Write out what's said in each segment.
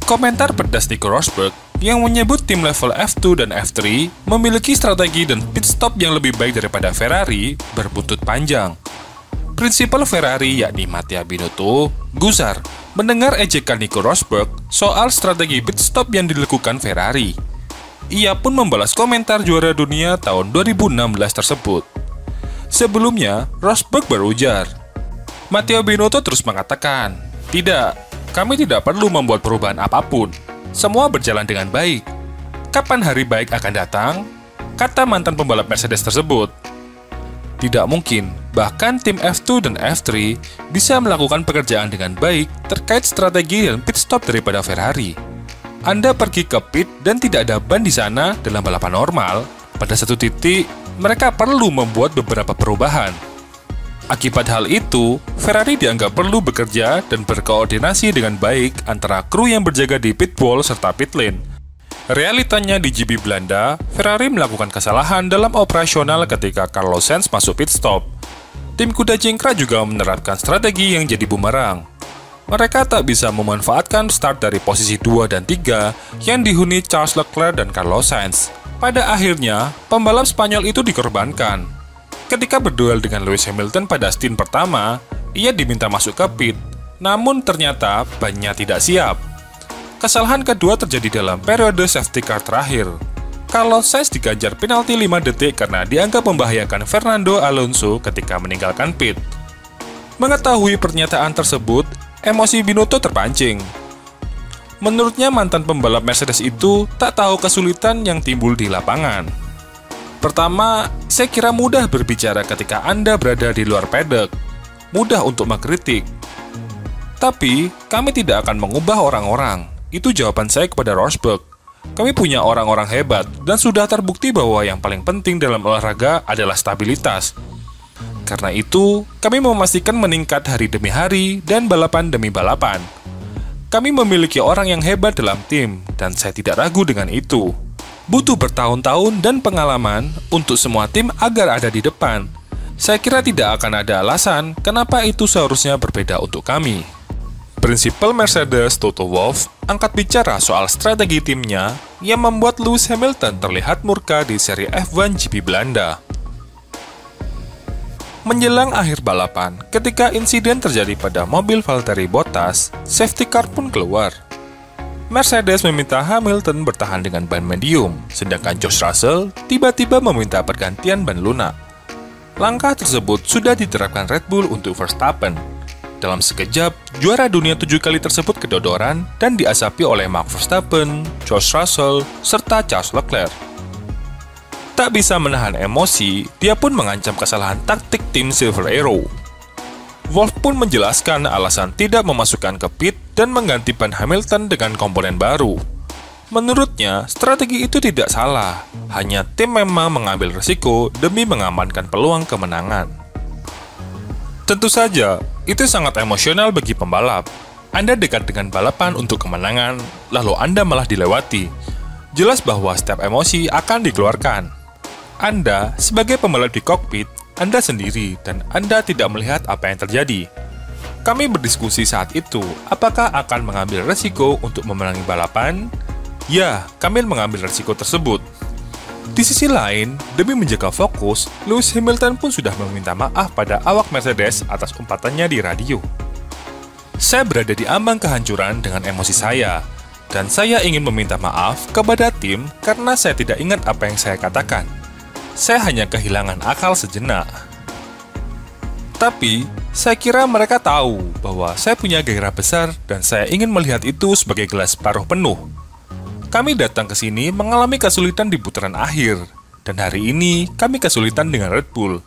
Komentar pedas Nico Rosberg yang menyebut tim level F2 dan F3 memiliki strategi dan pit stop yang lebih baik daripada Ferrari berbuntut panjang. Prinsipal Ferrari yakni Mattia Binotto gusar mendengar ejekan Nico Rosberg soal strategi pit stop yang dilakukan Ferrari. Ia pun membalas komentar juara dunia tahun 2016 tersebut. Sebelumnya, Rosberg berujar, Mattia Binotto terus mengatakan, "Tidak, kami tidak perlu membuat perubahan apapun. Semua berjalan dengan baik. Kapan hari baik akan datang?" Kata mantan pembalap Mercedes tersebut. Tidak mungkin, bahkan tim F2 dan F3 bisa melakukan pekerjaan dengan baik terkait strategi dan pit stop daripada Ferrari. Anda pergi ke pit dan tidak ada ban di sana dalam balapan normal, pada satu titik mereka perlu membuat beberapa perubahan. Akibat hal itu, Ferrari dianggap perlu bekerja dan berkoordinasi dengan baik antara kru yang berjaga di pit wall serta pit lane. Realitanya di GP Belanda, Ferrari melakukan kesalahan dalam operasional ketika Carlos Sainz masuk pit stop. Tim kuda jingkrak juga menerapkan strategi yang jadi bumerang. Mereka tak bisa memanfaatkan start dari posisi 2 dan 3 yang dihuni Charles Leclerc dan Carlos Sainz. Pada akhirnya, pembalap Spanyol itu dikorbankan. Ketika berduel dengan Lewis Hamilton pada stint pertama, ia diminta masuk ke pit, namun ternyata bannya tidak siap. Kesalahan kedua terjadi dalam periode safety car terakhir. Carlos Sainz diganjar penalti 5 detik karena dianggap membahayakan Fernando Alonso ketika meninggalkan pit. Mengetahui pernyataan tersebut, emosi Binotto terpancing. Menurutnya mantan pembalap Mercedes itu tak tahu kesulitan yang timbul di lapangan. Pertama, saya kira mudah berbicara ketika Anda berada di luar paddock. Mudah untuk mengkritik. Tapi, kami tidak akan mengubah orang-orang. Itu jawaban saya kepada Rosberg. Kami punya orang-orang hebat, dan sudah terbukti bahwa yang paling penting dalam olahraga adalah stabilitas. Karena itu, kami memastikan meningkat hari demi hari dan balapan demi balapan. Kami memiliki orang yang hebat dalam tim, dan saya tidak ragu dengan itu. Butuh bertahun-tahun dan pengalaman untuk semua tim agar ada di depan. Saya kira tidak akan ada alasan kenapa itu seharusnya berbeda untuk kami. Prinsipal Mercedes Toto Wolff angkat bicara soal strategi timnya yang membuat Lewis Hamilton terlihat murka di seri F1 GP Belanda. Menjelang akhir balapan, ketika insiden terjadi pada mobil Valtteri Bottas, safety car pun keluar. Mercedes meminta Hamilton bertahan dengan ban medium, sedangkan George Russell tiba-tiba meminta pergantian ban lunak. Langkah tersebut sudah diterapkan Red Bull untuk Verstappen. Dalam sekejap, juara dunia 7 kali tersebut kedodoran dan diasapi oleh Max Verstappen, George Russell, serta Charles Leclerc. Tak bisa menahan emosi, dia pun mengancam kesalahan taktik tim Silver Arrow. Wolff pun menjelaskan alasan tidak memasukkan ke pit dan mengganti ban Hamilton dengan komponen baru. Menurutnya, strategi itu tidak salah, hanya tim memang mengambil risiko demi mengamankan peluang kemenangan. Tentu saja, itu sangat emosional bagi pembalap. Anda dekat dengan balapan untuk kemenangan, lalu Anda malah dilewati. Jelas bahwa setiap emosi akan dikeluarkan. Anda, sebagai pembalap di kokpit, Anda sendiri dan Anda tidak melihat apa yang terjadi. Kami berdiskusi saat itu, apakah akan mengambil resiko untuk memenangi balapan? Ya, kami mengambil resiko tersebut. Di sisi lain, demi menjaga fokus, Lewis Hamilton pun sudah meminta maaf pada awak Mercedes atas umpatannya di radio. Saya berada di ambang kehancuran dengan emosi saya, dan saya ingin meminta maaf kepada tim karena saya tidak ingat apa yang saya katakan. Saya hanya kehilangan akal sejenak. Tapi, saya kira mereka tahu bahwa saya punya gairah besar dan saya ingin melihat itu sebagai gelas paruh penuh. Kami datang ke sini mengalami kesulitan di putaran akhir, dan hari ini kami kesulitan dengan Red Bull.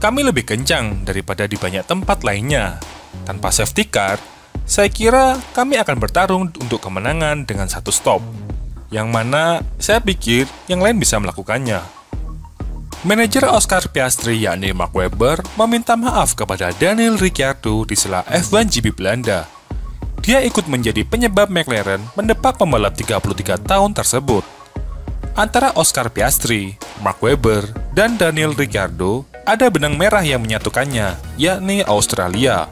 Kami lebih kencang daripada di banyak tempat lainnya. Tanpa safety car, saya kira kami akan bertarung untuk kemenangan dengan satu stop, yang mana saya pikir yang lain bisa melakukannya. Manajer Oscar Piastri yakni Mark Webber meminta maaf kepada Daniel Ricciardo di sela F1 GP Belanda. Dia ikut menjadi penyebab McLaren mendepak pembalap 33 tahun tersebut. Antara Oscar Piastri, Mark Webber, dan Daniel Ricciardo ada benang merah yang menyatukannya, yakni Australia.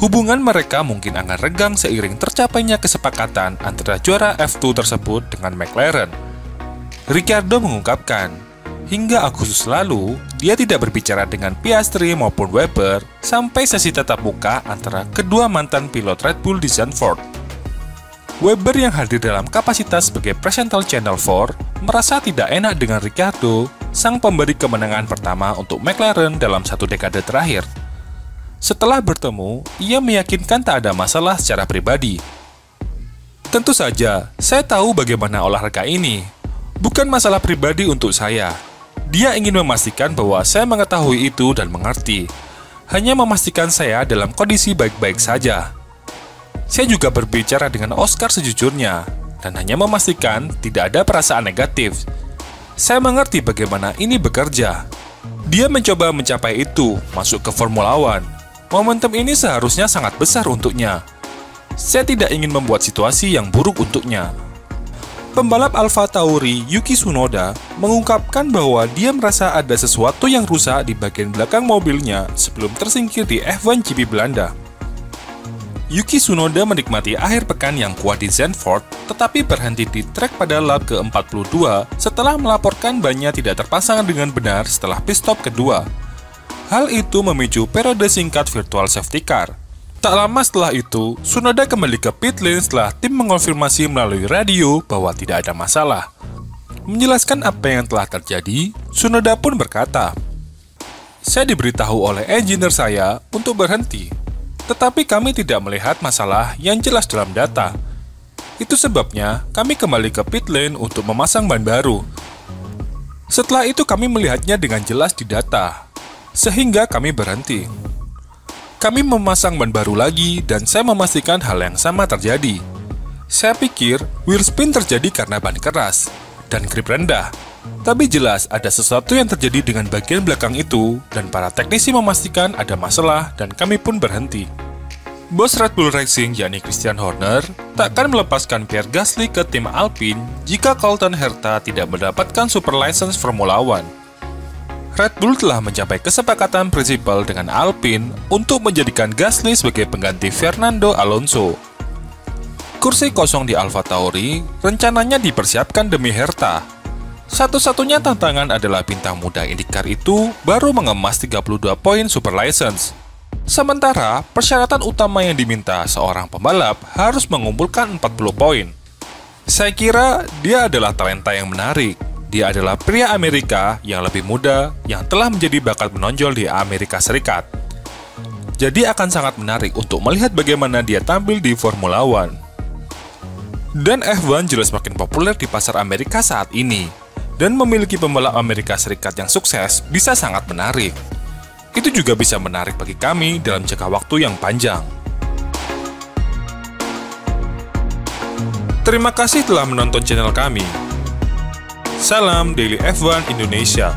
Hubungan mereka mungkin akan renggang seiring tercapainya kesepakatan antara juara F2 tersebut dengan McLaren. Ricciardo mengungkapkan, hingga Agustus lalu, dia tidak berbicara dengan Piastri maupun Webber sampai sesi tatap muka antara kedua mantan pilot Red Bull di Zandvoort. Webber yang hadir dalam kapasitas sebagai presenter Channel 4 merasa tidak enak dengan Ricciardo, sang pemberi kemenangan pertama untuk McLaren dalam satu dekade terakhir. Setelah bertemu, ia meyakinkan tak ada masalah secara pribadi. Tentu saja, saya tahu bagaimana olahraga ini. Bukan masalah pribadi untuk saya. Dia ingin memastikan bahwa saya mengetahui itu dan mengerti. Hanya memastikan saya dalam kondisi baik-baik saja. Saya juga berbicara dengan Oscar sejujurnya, dan hanya memastikan tidak ada perasaan negatif. Saya mengerti bagaimana ini bekerja. Dia mencoba mencapai itu, masuk ke Formula One. Momentum ini seharusnya sangat besar untuknya. Saya tidak ingin membuat situasi yang buruk untuknya. Pembalap Alfa Tauri Yuki Tsunoda mengungkapkan bahwa dia merasa ada sesuatu yang rusak di bagian belakang mobilnya sebelum tersingkir di F1 GP Belanda. Yuki Tsunoda menikmati akhir pekan yang kuat di Zandvoort, tetapi berhenti di trek pada lap ke-42 setelah melaporkan bannya tidak terpasang dengan benar setelah pit stop kedua. Hal itu memicu periode singkat virtual safety car. Tak lama setelah itu, Tsunoda kembali ke pit lane setelah tim mengonfirmasi melalui radio bahwa tidak ada masalah. Menjelaskan apa yang telah terjadi, Tsunoda pun berkata, "Saya diberitahu oleh engineer saya untuk berhenti, tetapi kami tidak melihat masalah yang jelas dalam data. Itu sebabnya kami kembali ke pit lane untuk memasang ban baru. Setelah itu kami melihatnya dengan jelas di data, sehingga kami berhenti. Kami memasang ban baru lagi dan saya memastikan hal yang sama terjadi. Saya pikir wheel spin terjadi karena ban keras dan grip rendah. Tapi jelas ada sesuatu yang terjadi dengan bagian belakang itu dan para teknisi memastikan ada masalah dan kami pun berhenti." Bos Red Bull Racing yakni Christian Horner takkan melepaskan Pierre Gasly ke tim Alpine jika Colton Herta tidak mendapatkan super license Formula One. Red Bull telah mencapai kesepakatan prinsipal dengan Alpine untuk menjadikan Gasly sebagai pengganti Fernando Alonso. Kursi kosong di Alfa Tauri rencananya dipersiapkan demi Herta. Satu-satunya tantangan adalah bintang muda IndyCar itu baru mengemas 32 poin super license. Sementara, persyaratan utama yang diminta seorang pembalap harus mengumpulkan 40 poin. Saya kira dia adalah talenta yang menarik. Dia adalah pria Amerika yang lebih muda yang telah menjadi bakat menonjol di Amerika Serikat. Jadi akan sangat menarik untuk melihat bagaimana dia tampil di Formula One. Dan F1 jelas makin populer di pasar Amerika saat ini. Dan memiliki pembalap Amerika Serikat yang sukses bisa sangat menarik. Itu juga bisa menarik bagi kami dalam jangka waktu yang panjang. Terima kasih telah menonton channel kami. Salam Daily F1 Indonesia.